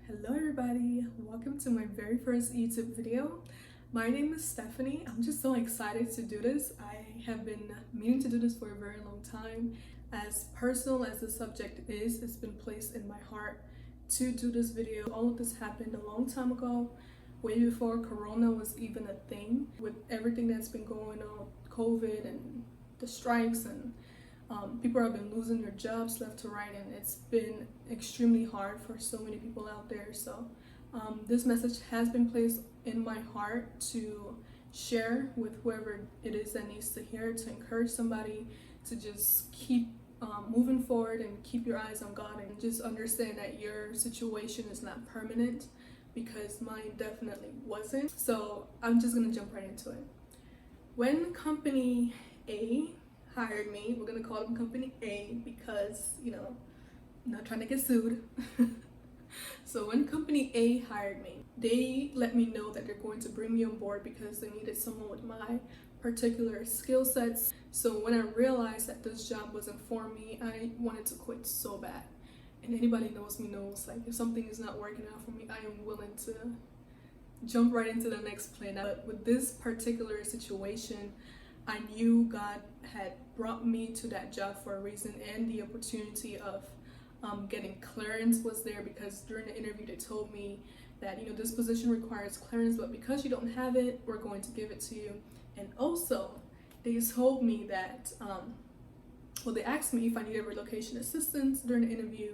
Hello everybody, welcome to my very first YouTube video. My name is Stephanie. I'm just so excited to do this. I have been meaning to do this for a very long time. As personal as the subject is, it's been placed in my heart to do this video. All of this happened a long time ago, way before Corona was even a thing. With everything that's been going on, COVID and the strikes and people have been losing their jobs left to right, and it's been extremely hard for so many people out there. So this message has been placed in my heart to share with whoever it is that needs to hear, to encourage somebody to just keep moving forward and keep your eyes on God, and just understand that your situation is not permanent, because mine definitely wasn't. So I'm just gonna jump right into it. When company A hired me, we're gonna call them company A because, I'm not trying to get sued. So when company A hired me, they let me know that they're going to bring me on board because they needed someone with my particular skill sets. So when I realized that this job wasn't for me, I wanted to quit so bad. And anybody knows me knows, like, if something is not working out for me, I am willing to jump right into the next plan. But with this particular situation, I knew God had brought me to that job for a reason, and the opportunity of getting clearance was there, because during the interview they told me that this position requires clearance, but because you don't have it, we're going to give it to you. And also they told me that they asked me if I needed relocation assistance during the interview.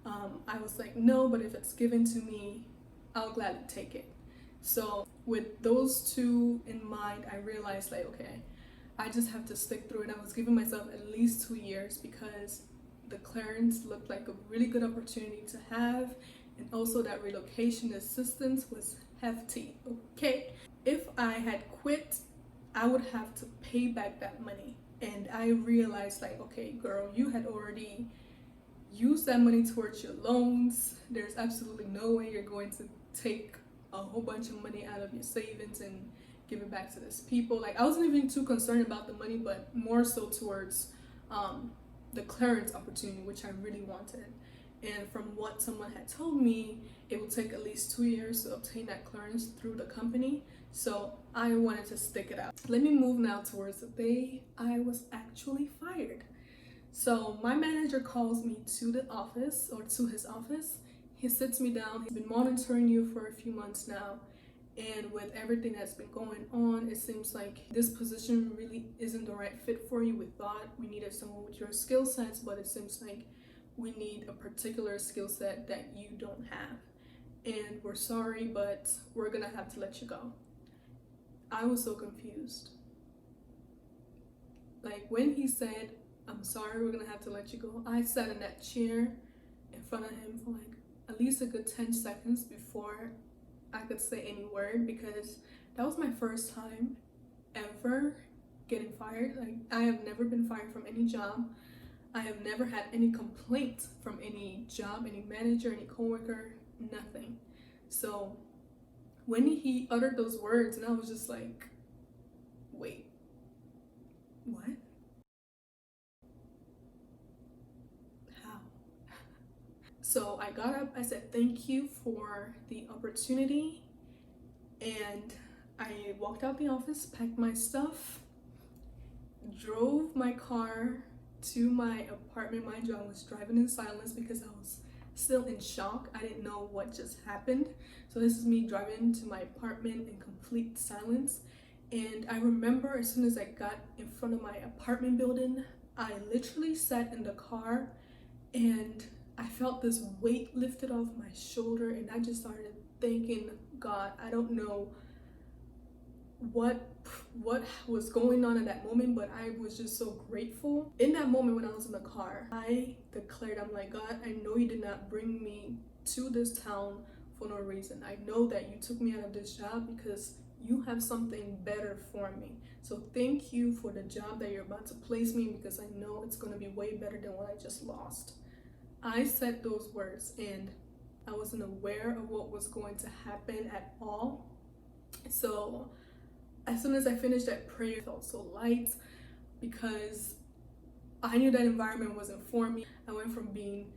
I was like, no, but if it's given to me, I'll gladly take it. So with those two in mind, I realized, like, okay, I just have to stick through it. I was giving myself at least 2 years because the clearance looked like a really good opportunity to have, and also that relocation assistance was hefty. Okay, if I had quit, I would have to pay back that money. And I realized, like, okay, girl, you had already used that money towards your loans. There's absolutely no way you're going to take a whole bunch of money out of your savings and give it back to this people. Like, I wasn't even too concerned about the money, but more so towards the clearance opportunity, which I really wanted. And from what someone had told me, it would take at least 2 years to obtain that clearance through the company. So I wanted to stick it out. Let me move now towards the day I was actually fired. So my manager calls me to the office, or to his office. He sits me down. He's been monitoring you for a few months now, and with everything that's been going on, it seems like this position really isn't the right fit for you. We thought we needed someone with your skill sets, but it seems like we need a particular skill set that you don't have, and we're sorry, but we're gonna have to let you go. I was so confused. Like, when he said, I'm sorry, we're gonna have to let you go, I sat in that chair in front of him for like at least a good 10 seconds before I could say any word, because that was my first time ever getting fired. Like, I have never been fired from any job. I have never had any complaint from any job, any manager, any coworker, nothing. So when he uttered those words, and I was just like, wait, what? How? So I got up, I said thank you for the opportunity, and I walked out the office, packed my stuff, drove my car to my apartment. Mind you, I was driving in silence because I was still in shock. I didn't know what just happened. So this is me driving to my apartment in complete silence. And I remember as soon as I got in front of my apartment building, I literally sat in the car and I felt this weight lifted off my shoulder, and I just started thanking God. I don't know what was going on in that moment, but I was just so grateful. In that moment when I was in the car, I declared, I'm like, God, I know you did not bring me to this town for no reason. I know that you took me out of this job because you have something better for me. So thank you for the job that you're about to place me in, because I know it's going to be way better than what I just lost. I said those words, and I wasn't aware of what was going to happen at all. So as soon as I finished that prayer, I felt so light, because I knew that environment wasn't for me. I went from being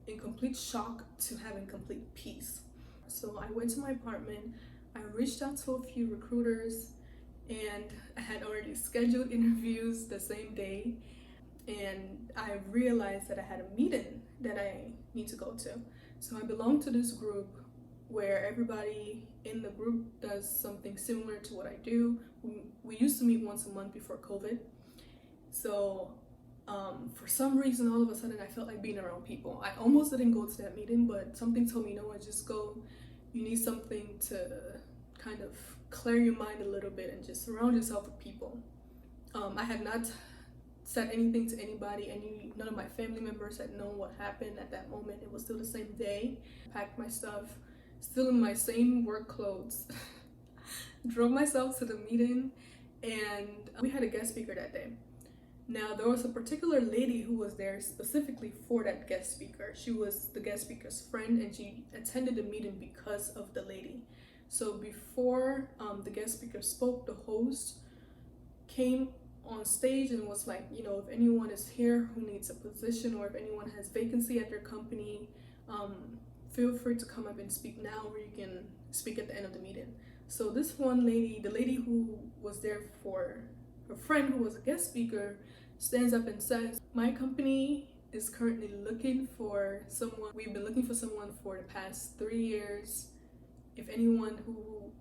in complete shock to having complete peace. So I went to my apartment, I reached out to a few recruiters, and I had already scheduled interviews the same day. And I realized that I had a meeting that I need to go to. So I belong to this group where everybody in the group does something similar to what I do. We used to meet once a month before COVID. So for some reason, all of a sudden, I felt like being around people. I almost didn't go to that meeting, but something told me, no, just go. You need something to kind of clear your mind a little bit and just surround yourself with people. I had not said anything to anybody. None of my family members had known what happened at that moment. It was still the same day. Packed my stuff, still in my same work clothes. Drove myself to the meeting, and we had a guest speaker that day. Now, there was a particular lady who was there specifically for that guest speaker. She was the guest speaker's friend, and she attended the meeting because of the lady. So before the guest speaker spoke, the host came on stage and was like, if anyone is here who needs a position, or if anyone has vacancy at their company, feel free to come up and speak now, or you can speak at the end of the meeting. So this one lady, the lady who was there for her friend who was a guest speaker, stands up and says, my company is currently looking for someone. We've been looking for someone for the past 3 years. If anyone who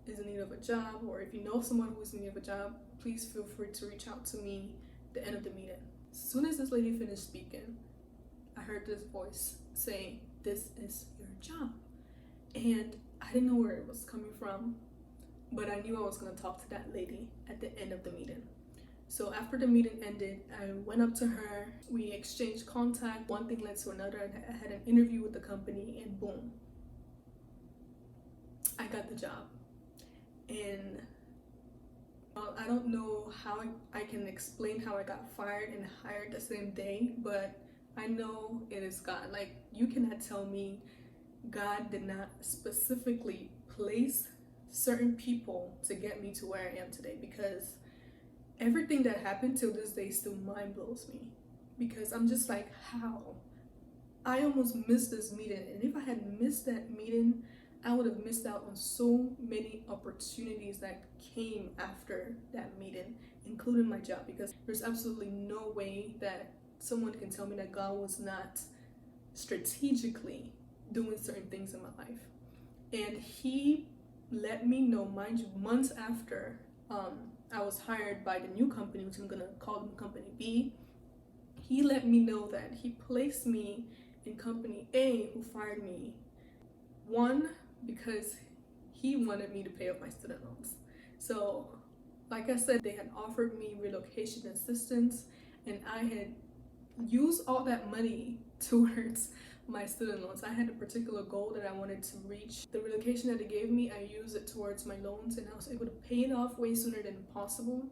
is in need of a job, or if you know someone who is in need of a job, please feel free to reach out to me at the end of the meeting. As soon as this lady finished speaking, I heard this voice saying, this is your job. And I didn't know where it was coming from, but I knew I was going to talk to that lady at the end of the meeting. So after the meeting ended, I went up to her, we exchanged contact, one thing led to another, and I had an interview with the company, and boom, I got the job. And I don't know how I can explain how I got fired and hired the same day, but I know it is God. Like, you cannot tell me God did not specifically place certain people to get me to where I am today, because everything that happened till this day still mind blows me, because I'm just like, how? I almost missed this meeting, and if I had missed that meeting, I would have missed out on so many opportunities that came after that meeting, including my job, because there's absolutely no way that someone can tell me that God was not strategically doing certain things in my life. And he let me know, mind you, months after I was hired by the new company, which I'm gonna call them Company B, he let me know that he placed me in Company A, who fired me. One, because he wanted me to pay off my student loans. So, like I said, they had offered me relocation assistance, and I had used all that money towards my student loans. I had a particular goal that I wanted to reach. The relocation that they gave me, I used it towards my loans, and I was able to pay it off way sooner than possible.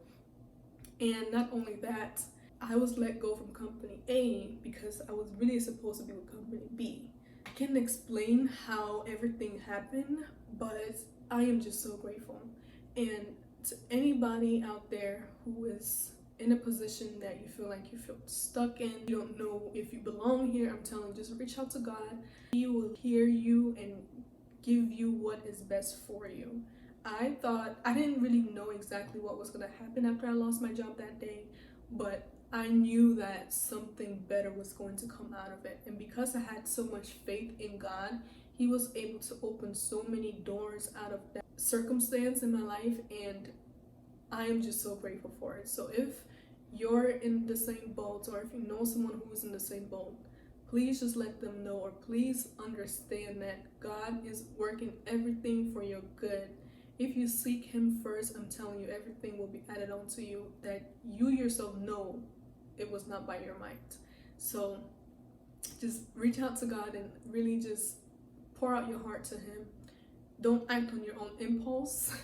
And not only that, I was let go from Company A because I was really supposed to be with Company B. I can't explain how everything happened, but I am just so grateful. And to anybody out there who is in a position that you feel stuck in, you don't know if you belong here, I'm telling you, just reach out to God. He will hear you and give you what is best for you. I didn't really know exactly what was going to happen after I lost my job that day, but I knew that something better was going to come out of it. And because I had so much faith in God, he was able to open so many doors out of that circumstance in my life, and I am just so grateful for it. So if you're in the same boat, or if you know someone who's in the same boat, please just let them know, or please understand that God is working everything for your good. If you seek him first, I'm telling you, everything will be added on to you that you yourself know it was not by your might. So just reach out to God and really just pour out your heart to him. Don't act on your own impulse.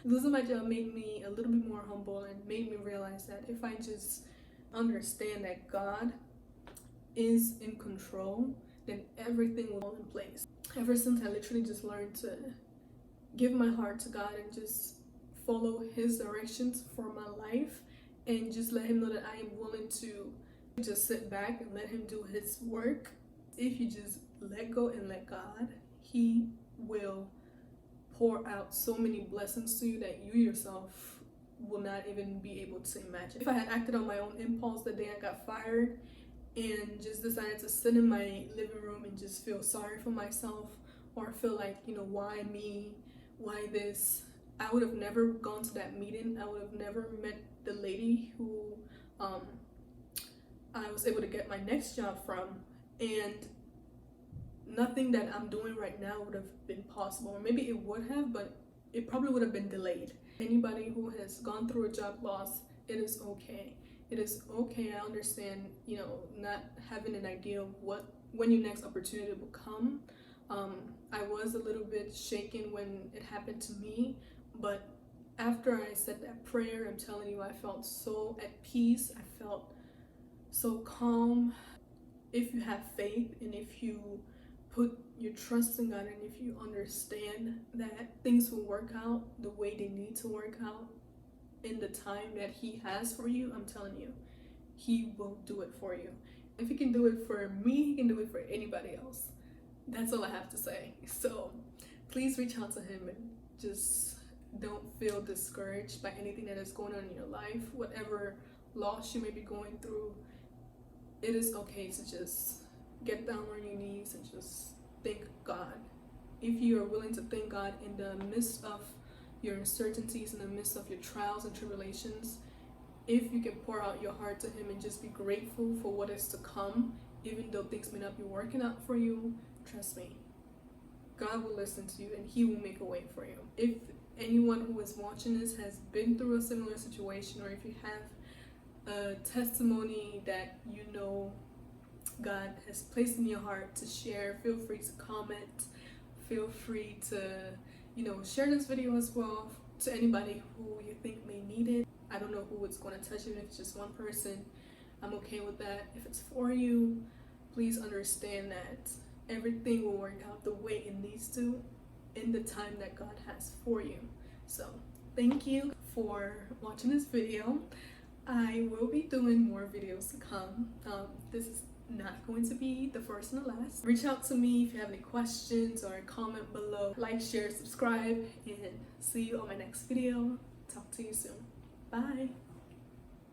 Losing my job made me a little bit more humble and made me realize that if I just understand that God is in control, then everything will fall in place. Ever since I literally just learned to give my heart to God and just follow his directions for my life, and just let him know that I am willing to Just sit back and let him do his work. If you just let go and let God, he will pour out so many blessings to you that you yourself will not even be able to imagine. If I had acted on my own impulse the day I got fired and just decided to sit in my living room and just feel sorry for myself, or feel like, why me, why this, I would have never gone to that meeting. I would have never met the lady who I was able to get my next job from, and nothing that I'm doing right now would have been possible. Or maybe it would have, but it probably would have been delayed. Anybody who has gone through a job loss, it is okay. It is okay. I understand, not having an idea of when your next opportunity will come. I was a little bit shaken when it happened to me, but after I said that prayer, I'm telling you, I felt so at peace. I felt so calm. If you have faith and if you put your trust in God, and if you understand that things will work out the way they need to work out in the time that he has for you, I'm telling you, he will do it for you. If he can do it for me, he can do it for anybody else. That's all I have to say. So please reach out to him and just don't feel discouraged by anything that is going on in your life. Whatever loss you may be going through, it is okay to just get down on your knees and just thank God. If you are willing to thank God in the midst of your uncertainties, in the midst of your trials and tribulations, if you can pour out your heart to him and just be grateful for what is to come, even though things may not be working out for you, trust me, God will listen to you and he will make a way for you. If anyone who is watching this has been through a similar situation, or if you have a testimony that God has placed in your heart to share, feel free to comment. Feel free to, share this video as well to anybody who you think may need it. I don't know who it's going to touch, even if it's just one person. I'm okay with that. If it's for you, please understand that everything will work out the way it needs to in the time that God has for you. So thank you for watching this video. I will be doing more videos to come. This is not going to be the first and the last. Reach out to me if you have any questions, or comment below. Like, share, subscribe, and see you on my next video. Talk to you soon. Bye.